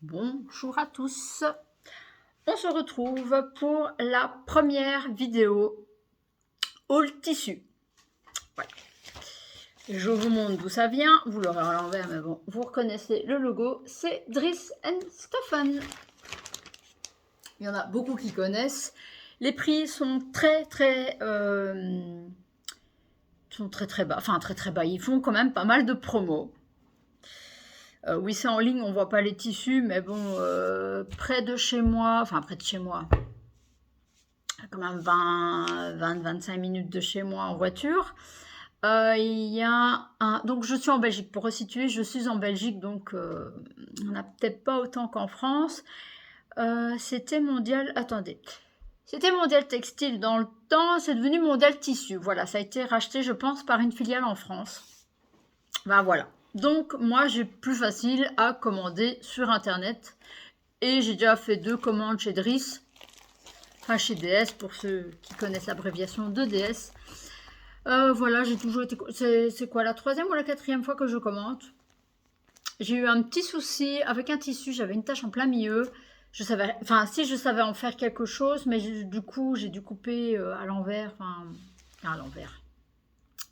Bonjour à tous, on se retrouve pour la première vidéo haul tissu. Voilà. Je vous montre d'où ça vient, vous l'aurez à l'envers mais bon, vous reconnaissez le logo, c'est Dries & Stoffen. Il y en a beaucoup qui connaissent. Les prix sont très bas, enfin très bas, ils font quand même pas mal de promos. Oui, c'est en ligne, on voit pas les tissus, mais bon, près de chez moi, quand même 20-25 minutes de chez moi en voiture. Il y a un... Donc, je suis en Belgique, pour resituer, je suis en Belgique, donc on n'a peut-être pas autant qu'en France. C'était Mondial... Attendez. C'était Mondial Textile dans le temps, c'est devenu Mondial Tissu. Voilà, ça a été racheté, je pense, par une filiale en France. Ben voilà. Donc, moi, j'ai plus facile à commander sur Internet. Et j'ai déjà fait 2 commandes chez Dries. Enfin, chez DS, pour ceux qui connaissent l'abréviation de DS. Voilà, j'ai toujours été... C'est quoi, la 3e ou la 4e fois que je commande? J'ai eu un petit souci avec un tissu, j'avais une tache en plein milieu. Je savais... Enfin, si je savais en faire quelque chose, mais du coup, j'ai dû couper à l'envers. Enfin, à l'envers.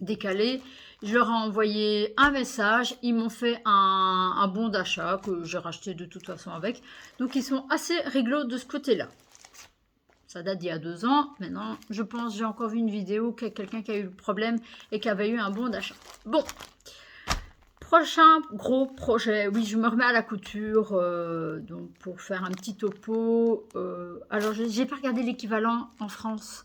Décalé. Je leur ai envoyé un message, ils m'ont fait un bon d'achat que j'ai racheté de toute façon avec. Donc ils sont assez réglo de ce côté-là. Ça date d'il y a 2 ans. Maintenant, je pense, j'ai encore vu une vidéo que quelqu'un qui a eu le problème et qui avait eu un bon d'achat. Bon, prochain gros projet. Oui, je me remets à la couture donc pour faire un petit topo. Alors, j'ai pas regardé l'équivalent en France.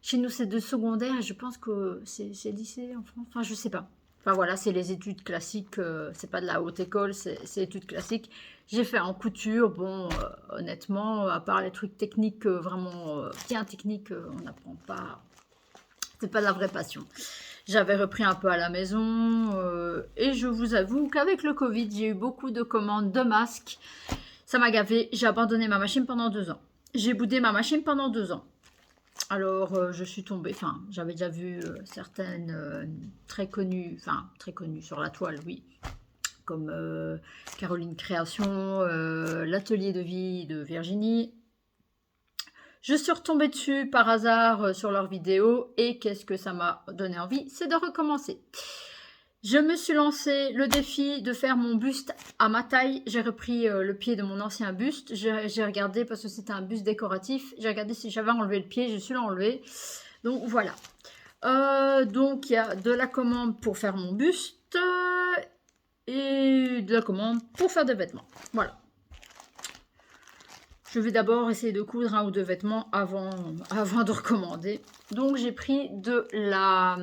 Chez nous, c'est de secondaire et je pense que c'est lycée en France. Enfin, je sais pas. Enfin, voilà, c'est les études classiques. C'est pas de la haute école, c'est études classiques. J'ai fait en couture. Bon, honnêtement, à part les trucs techniques, vraiment bien techniques, on n'apprend pas. C'est pas de la vraie passion. J'avais repris un peu à la maison et je vous avoue qu'avec le Covid, j'ai eu beaucoup de commandes de masques. Ça m'a gavé. J'ai abandonné ma machine pendant 2 ans. J'ai boudé ma machine pendant 2 ans. Alors, je suis tombée, enfin, j'avais déjà vu certaines très connues sur la toile, oui, comme Caroline Création, l'atelier de vie de Virginie. Je suis retombée dessus par hasard sur leurs vidéos et qu'est-ce que ça m'a donné envie? C'est de recommencer. Je me suis lancé le défi de faire mon buste à ma taille. J'ai repris le pied de mon ancien buste. J'ai regardé parce que c'était un buste décoratif. J'ai regardé si j'avais enlevé le pied. Je suis l'enlevé. Donc voilà. Donc il y a de la commande pour faire mon buste et de la commande pour faire des vêtements. Voilà. Je vais d'abord essayer de coudre 1 ou 2 vêtements avant de recommander. Donc j'ai pris de la...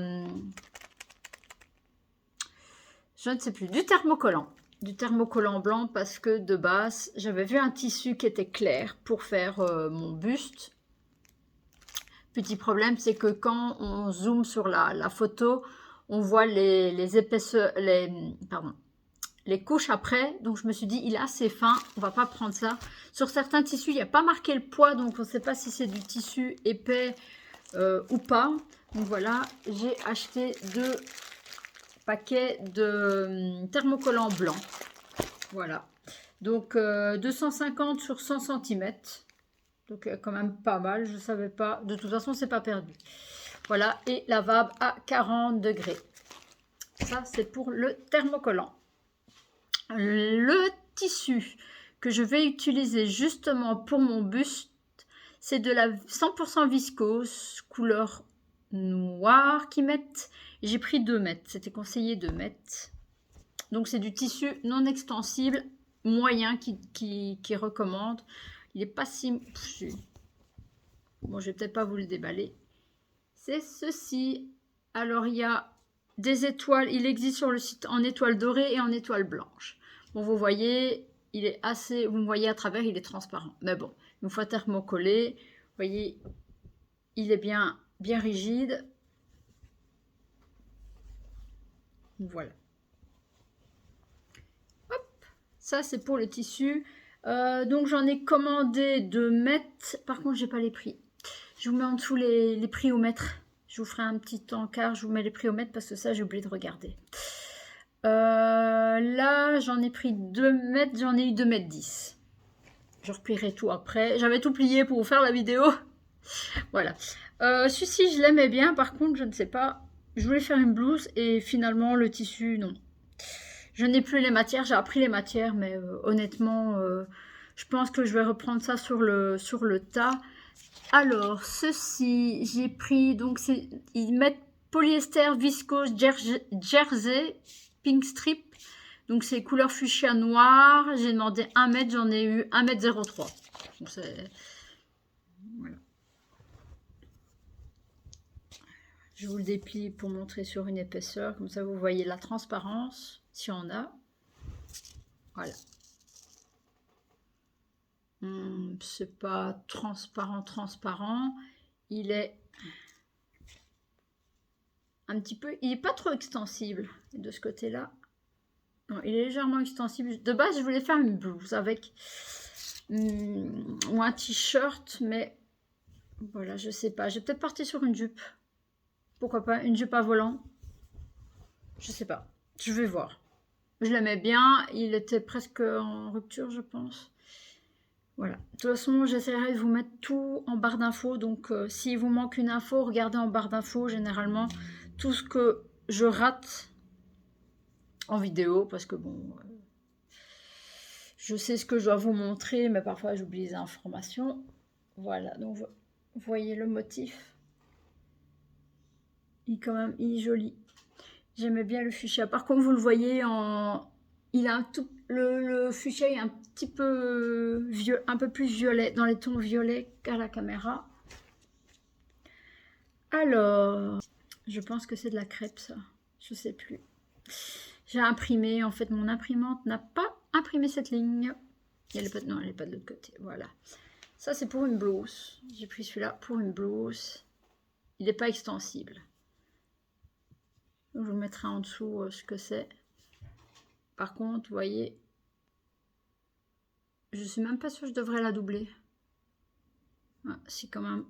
je ne sais plus, du thermocollant blanc parce que de base, j'avais vu un tissu qui était clair pour faire mon buste. Petit problème, c'est que quand on zoome sur la photo, on voit les épaisseurs, les couches après. Donc je me suis dit, il est assez fin, on va pas prendre ça. Sur certains tissus, il n'y a pas marqué le poids, donc on ne sait pas si c'est du tissu épais ou pas. Donc voilà, j'ai acheté 2 paquet de thermocollant blanc. Voilà. Donc 250 sur 100 cm. Donc quand même pas mal. Je ne savais pas. De toute façon, c'est pas perdu. Voilà. Et lavable à 40 degrés. Ça, c'est pour le thermocollant. Le tissu que je vais utiliser justement pour mon buste, c'est de la 100% viscose couleur noir qui mettent. J'ai pris 2 mètres, c'était conseillé 2 mètres. Donc c'est du tissu non extensible moyen qui recommande. Il n'est pas si... Bon, je vais peut-être pas vous le déballer. C'est ceci. Alors il y a des étoiles, il existe sur le site en étoile dorée et en étoile blanche. Bon, vous voyez, il est assez... Vous me voyez à travers, il est transparent. Mais bon, une fois thermocollé, vous voyez, il est bien rigide. Voilà. Hop, ça c'est pour le tissu. Donc j'en ai commandé 2 mètres. Par contre, j'ai pas les prix. Je vous mets en dessous les prix au mètre. Je vous ferai un petit encart. Je vous mets les prix au mètre parce que ça, j'ai oublié de regarder. Là, j'en ai pris 2 mètres. J'en ai eu 2 mètres 10. Je replierai tout après. J'avais tout plié pour vous faire la vidéo. Voilà. Celui-ci, je l'aimais bien. Par contre, je ne sais pas. Je voulais faire une blouse et finalement, le tissu, non. Je n'ai plus les matières. J'ai appris les matières, mais honnêtement, je pense que je vais reprendre ça sur le tas. Alors, ceci, j'ai pris, donc, ils mettent polyester, viscose, jersey, pink strip. Donc, c'est couleur fuchsia noir. J'ai demandé 1 mètre, j'en ai eu 1,03 m. Donc, c'est... Voilà. Je vous le déplie pour montrer sur une épaisseur. Comme ça, vous voyez la transparence, si on a. Voilà. C'est pas transparent. Il est un petit peu... Il n'est pas trop extensible. Et de ce côté-là... Non, il est légèrement extensible. De base, je voulais faire une blouse avec... ou un t-shirt, mais... Voilà, je sais pas. J'ai peut-être parti sur une jupe. Pourquoi pas une jupe à volant? Je sais pas. Je vais voir. Je l'aimais bien. Il était presque en rupture, je pense. Voilà. De toute façon, j'essaierai de vous mettre tout en barre d'infos. Donc, s'il vous manque une info, regardez en barre d'infos. Généralement, tout ce que je rate en vidéo, parce que bon, je sais ce que je dois vous montrer, mais parfois j'oublie les informations. Voilà. Donc, vous voyez le motif. Il est joli. J'aimais bien le fuchsia. Par contre, vous le voyez il a un tout... Le fuchsia est un petit peu un peu plus violet, dans les tons violets qu'à la caméra. Alors, je pense que c'est de la crêpe, ça. Je sais plus. J'ai imprimé. En fait, mon imprimante n'a pas imprimé cette ligne. Non, elle n'est pas de l'autre côté. Voilà. Ça, c'est pour une blouse. J'ai pris celui-là pour une blouse. Il n'est pas extensible. Donc, je vous mettrai en dessous ce que c'est. Par contre, vous voyez, je suis même pas sûre que je devrais la doubler. Ah, si quand même.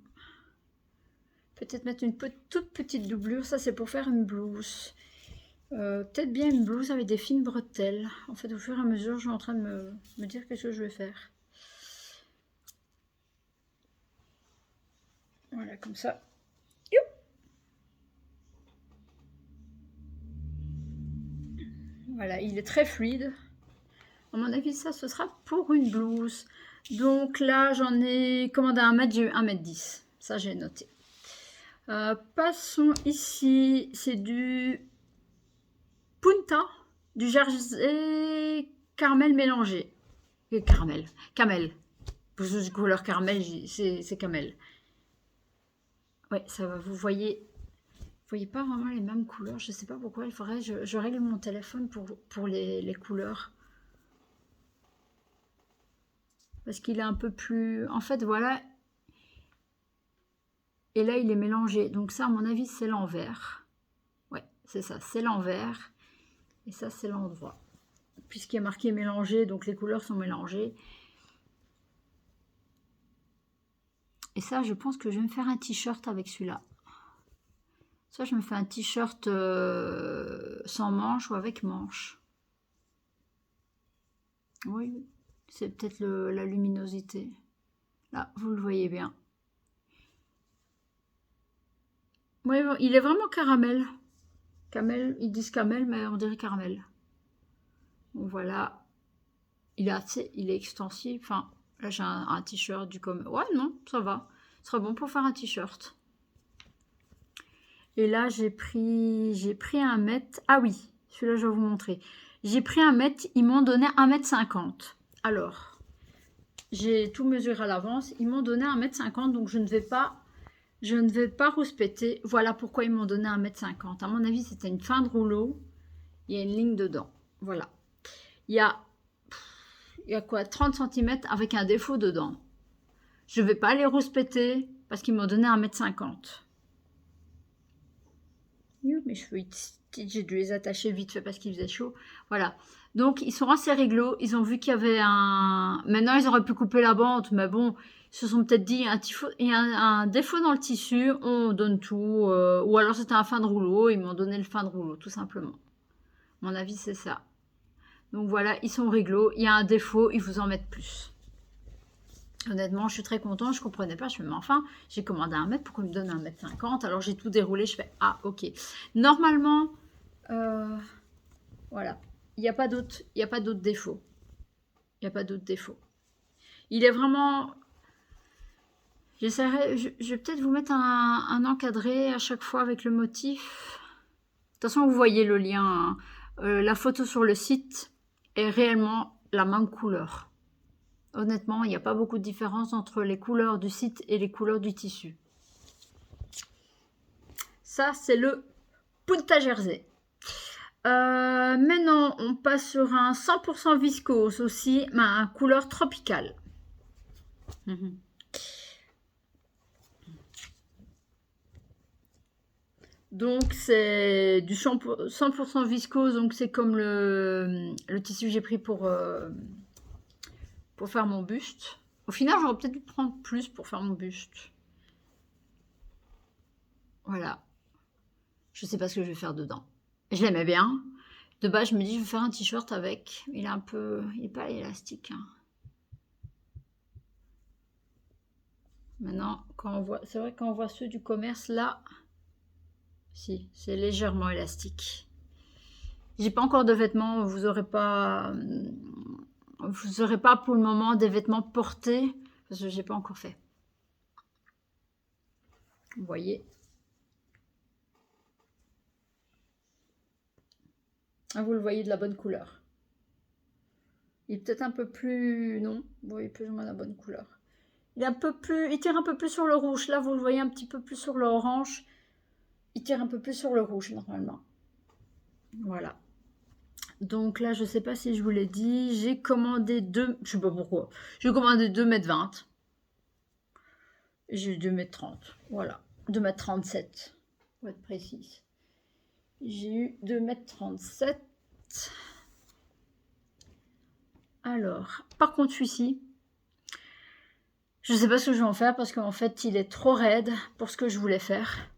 Peut-être mettre une toute petite doublure. Ça, c'est pour faire une blouse. Peut-être bien une blouse avec des fines bretelles. En fait, au fur et à mesure, je suis en train de me dire qu'est-ce que je vais faire. Voilà, comme ça. Voilà, il est très fluide. À mon avis, ça, ce sera pour une blouse. Donc là, j'en ai commandé 1 mètre, j'ai eu 1,10 m. Ça, j'ai noté. Passons ici. C'est du Punta, du jersey caramel mélangé. Camel. Pour ceux couleur caramel, c'est camel. Ouais, ça va, vous voyez pas vraiment les mêmes couleurs. Je sais pas pourquoi. Il faudrait je règle mon téléphone pour les couleurs. Parce qu'il est un peu plus... En fait, voilà. Et là, il est mélangé. Donc ça, à mon avis, c'est l'envers. Ouais, c'est ça. C'est l'envers. Et ça, c'est l'endroit. Puisqu'il est marqué mélangé, donc les couleurs sont mélangées. Et ça, je pense que je vais me faire un t-shirt avec celui-là. Soit je me fais un t-shirt sans manche ou avec manche. Oui, c'est peut-être la luminosité. Là, vous le voyez bien. Oui, il est vraiment caramel. Camel, ils disent camel, mais on dirait caramel. Donc voilà. Il est extensive. Enfin, là j'ai un t-shirt du comme. Ouais, non, ça va. Ce sera bon pour faire un t-shirt. Et là, j'ai pris 1 mètre. Ah oui, celui-là, je vais vous montrer. J'ai pris 1 mètre, ils m'ont donné 1,50 m. Alors, j'ai tout mesuré à l'avance. Ils m'ont donné 1,50 m, donc je ne vais pas rouspéter. Voilà pourquoi ils m'ont donné 1,50 m. À mon avis, c'était une fin de rouleau. Il y a une ligne dedans. Voilà. Il y a quoi, 30 cm avec un défaut dedans. Je ne vais pas les rouspéter parce qu'ils m'ont donné 1,50 m. Mes cheveux, j'ai dû les attacher vite fait parce qu'il faisait chaud. Voilà. Donc, ils sont assez réglo. Ils ont vu qu'il y avait un... Maintenant, ils auraient pu couper la bande, mais bon, ils se sont peut-être dit, il y a un défaut dans le tissu, on donne tout. Ou alors, c'était un fin de rouleau, ils m'ont donné le fin de rouleau, tout simplement. À mon avis, c'est ça. Donc, voilà, ils sont réglo. Il y a un défaut, ils vous en mettent plus. Honnêtement, je suis très contente, je ne comprenais pas. Je fais, mais enfin, j'ai commandé 1 mètre, pourquoi il me donne 1,50 m? Alors j'ai tout déroulé, je fais, ah ok. Normalement, voilà, il n'y a pas d'autre défaut. Il n'y a pas d'autre défaut. Il est vraiment... J'essaierai, je vais peut-être vous mettre un encadré à chaque fois avec le motif. De toute façon, vous voyez le lien. Hein. La photo sur le site est réellement la même couleur. Honnêtement, il n'y a pas beaucoup de différence entre les couleurs du site et les couleurs du tissu. Ça, c'est le Punta Jersey. Maintenant, on passe sur un 100% viscose aussi, mais un couleur tropicale. Donc, c'est du 100% viscose, donc c'est comme le tissu que j'ai pris pour faire mon buste. Au final, j'aurais peut-être dû prendre plus pour faire mon buste. Voilà. Je sais pas ce que je vais faire dedans. Je l'aimais bien. De base, je me dis, je vais faire un t-shirt avec. Il est pas élastique. Hein. Maintenant, c'est vrai quand on voit ceux du commerce, là, si, c'est légèrement élastique. J'ai pas encore de vêtements, vous aurez pas pour le moment des vêtements portés, parce que j'ai pas encore fait. Vous voyez. Ah, vous le voyez de la bonne couleur. Il est peut-être un peu plus... Non, vous voyez plus ou moins la bonne couleur. Il tire un peu plus sur le rouge. Là, vous le voyez un petit peu plus sur l'orange. Il tire un peu plus sur le rouge, normalement. Voilà. Donc là, je ne sais pas si je vous l'ai dit. J'ai commandé deux... Je ne sais pas pourquoi. J'ai commandé 2,20 m. J'ai eu 2,30 m. Voilà. 2,37 m. Pour être précise. J'ai eu 2,37 m. Alors, par contre, celui-ci, je ne sais pas ce que je vais en faire parce qu'en fait, il est trop raide pour ce que je voulais faire.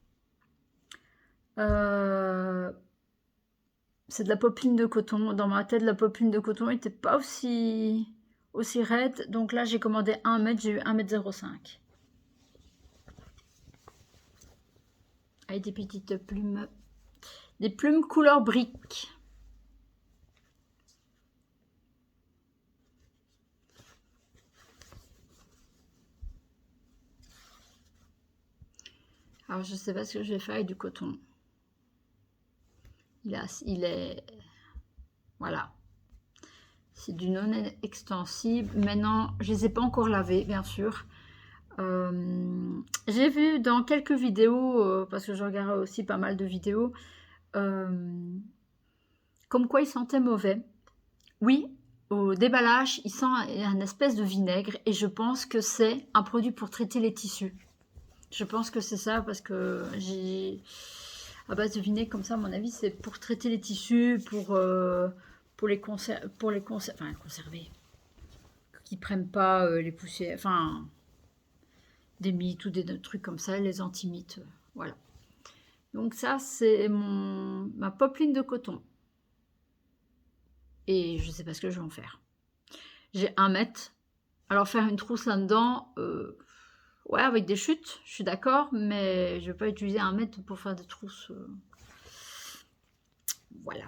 C'est de la popeline de coton. Dans ma tête, la popeline de coton n'était pas aussi raide. Donc là, j'ai commandé 1 mètre, j'ai eu 1,05 m. Avec des petites plumes. Des plumes couleur brique. Alors, je ne sais pas ce que je vais faire avec du coton. Il est... Voilà. C'est du non extensible. Maintenant, je ne les ai pas encore lavés, bien sûr. J'ai vu dans quelques vidéos, parce que je regarde aussi pas mal de vidéos, comme quoi ils sentaient mauvais. Oui, au déballage, il sent un espèce de vinaigre et je pense que c'est un produit pour traiter les tissus. Je pense que c'est ça parce que j'ai à base de vinaigre comme ça, à mon avis, c'est pour traiter les tissus, pour les conserver, qu'ils prennent pas les poussières, enfin des mites ou des trucs comme ça, les anti-mites, voilà. Donc ça, c'est ma popeline de coton. Et je sais pas ce que je vais en faire. J'ai 1 mètre. Alors faire une trousse là-dedans, ouais, avec des chutes, je suis d'accord, mais je vais pas utiliser 1 mètre pour faire des trousses. Voilà.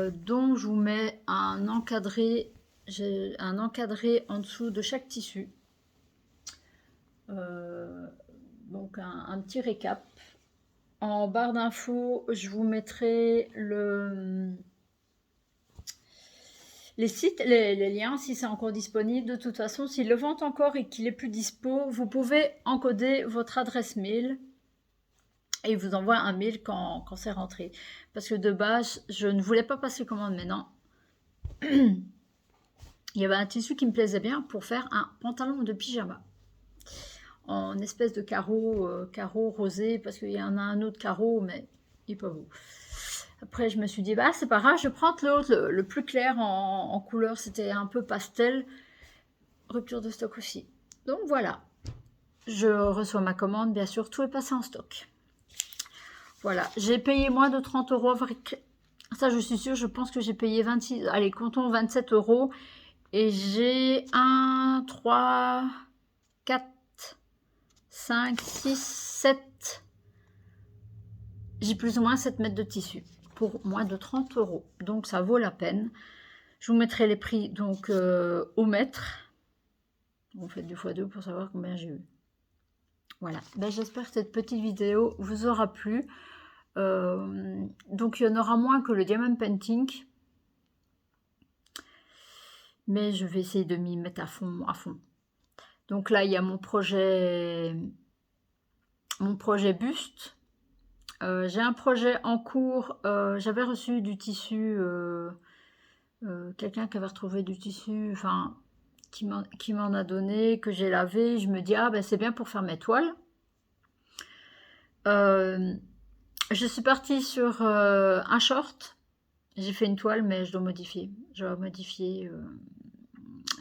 Donc je vous mets un encadré. J'ai un encadré en dessous de chaque tissu. Donc un petit récap. En barre d'infos, je vous mettrai les sites, les liens, si c'est encore disponible. De toute façon, s'ils le vendent encore et qu'il est plus dispo, vous pouvez encoder votre adresse mail et il vous envoie un mail quand c'est rentré. Parce que de base, je ne voulais pas passer commande maintenant. Il y avait un tissu qui me plaisait bien pour faire un pantalon de pyjama. En espèce de carreau rosé, parce qu'il y en a un autre carreau, mais il n'est pas beau. Après, je me suis dit, bah c'est pas grave, je prends l'autre, le plus clair en couleur, c'était un peu pastel. Rupture de stock aussi. Donc voilà, je reçois ma commande, bien sûr, tout est passé en stock. Voilà, j'ai payé moins de 30 €. Ça, je suis sûre, je pense que j'ai payé 26, allez, comptons 27 €. Et j'ai 1, 3, 4, 5, 6, 7. J'ai plus ou moins 7 mètres de tissu pour moins de 30 €. Donc ça vaut la peine. Je vous mettrai les prix donc au mètre. Vous faites du x2 pour savoir combien j'ai eu. Voilà. Ben, j'espère que cette petite vidéo vous aura plu. Donc il y en aura moins que le diamond painting. Mais je vais essayer de m'y mettre à fond, à fond. Donc là, il y a mon projet buste. J'ai un projet en cours. J'avais reçu du tissu, quelqu'un qui avait retrouvé du tissu, enfin, qui m'en a donné, que j'ai lavé. Je me dis, ah ben c'est bien pour faire mes toiles. Je suis partie sur un short. J'ai fait une toile, mais je dois modifier. Je dois modifier.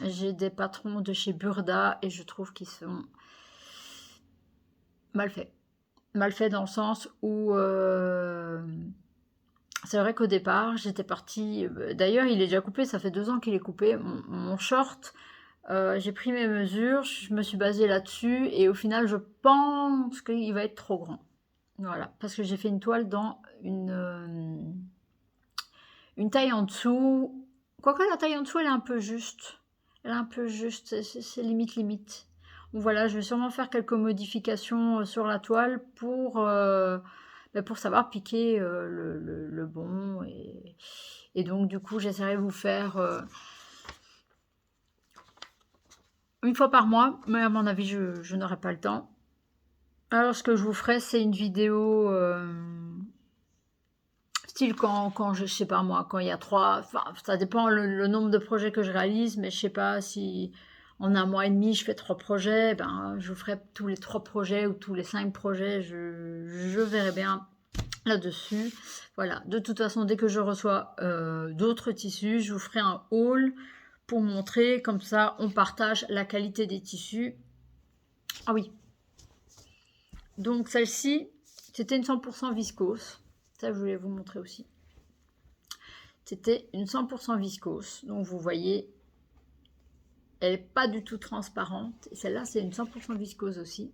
J'ai des patrons de chez Burda et je trouve qu'ils sont mal faits. Mal faits dans le sens où c'est vrai qu'au départ, j'étais partie... D'ailleurs, il est déjà coupé, ça fait 2 ans qu'il est coupé. Mon short, j'ai pris mes mesures, je me suis basée là-dessus et au final, je pense qu'il va être trop grand. Voilà, parce que j'ai fait une toile dans une taille en dessous. Quoique la taille en dessous, elle est un peu juste. Elle est un peu juste, c'est limite. Donc voilà, je vais sûrement faire quelques modifications sur la toile pour savoir piquer le bon. Et donc du coup, j'essaierai de vous faire une fois par mois, mais à mon avis, je n'aurai pas le temps. Alors ce que je vous ferai, c'est une vidéo... style quand je sais pas moi, quand il y a 3, enfin ça dépend le nombre de projets que je réalise, mais je sais pas si en 1 mois et demi je fais 3 projets, ben je ferai tous les 3 projets ou tous les 5 projets, je verrai bien là-dessus. Voilà, de toute façon dès que je reçois d'autres tissus, je vous ferai un haul pour montrer, comme ça on partage la qualité des tissus. Ah oui, donc celle-ci c'était une 100% viscose. Ça, je voulais vous montrer aussi. C'était une 100% viscose. Donc, vous voyez, elle n'est pas du tout transparente. Et celle-là, c'est une 100% viscose aussi.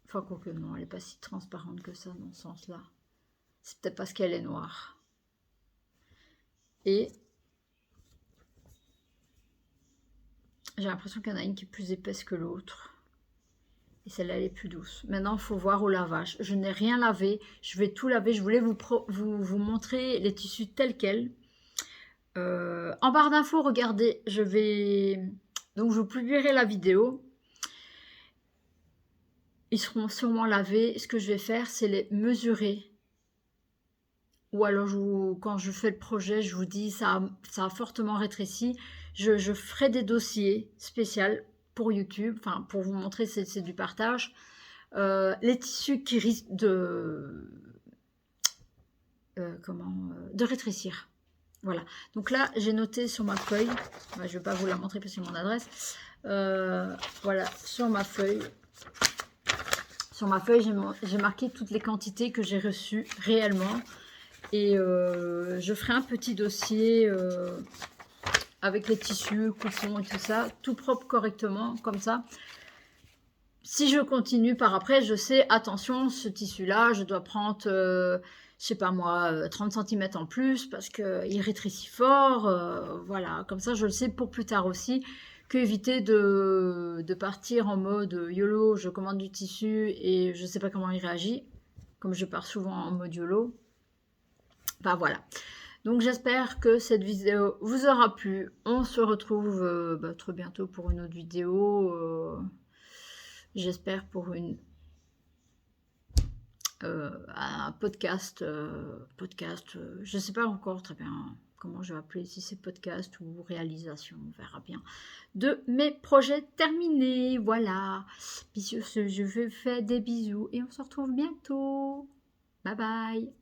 Enfin, quoique non, elle n'est pas si transparente que ça dans ce sens-là. C'est peut-être parce qu'elle est noire. Et j'ai l'impression qu'il y en a une qui est plus épaisse que l'autre. Et celle-là, elle est plus douce. Maintenant, il faut voir au lavage. Je n'ai rien lavé. Je vais tout laver. Je voulais vous montrer les tissus tels quels. En barre d'infos, regardez, donc je vous publierai la vidéo. Ils seront sûrement lavés. Ce que je vais faire, c'est les mesurer. Ou alors, quand je fais le projet, je vous dis, ça a fortement rétréci. Je ferai des dossiers spéciaux pour YouTube, enfin pour vous montrer, c'est du partage. Les tissus qui risquent de rétrécir. Voilà, donc là j'ai noté sur ma feuille, je ne vais pas vous la montrer parce que c'est mon adresse, voilà, sur ma feuille j'ai marqué toutes les quantités que j'ai reçues réellement et je ferai un petit dossier avec les tissus, coupons et tout ça, tout propre correctement, comme ça. Si je continue par après, je sais, attention, ce tissu-là, je dois prendre, je sais pas moi, 30 cm en plus parce qu'il rétrécit fort. Voilà, comme ça, je le sais pour plus tard aussi, qu'éviter de partir en mode YOLO, je commande du tissu et je sais pas comment il réagit, comme je pars souvent en mode YOLO. Enfin voilà. Donc j'espère que cette vidéo vous aura plu. On se retrouve très bientôt pour une autre vidéo. J'espère pour un podcast, je ne sais pas encore très bien comment je vais appeler, si c'est podcast ou réalisation, on verra bien, de mes projets terminés. Voilà, bisous, je vous fais des bisous et on se retrouve bientôt. Bye bye.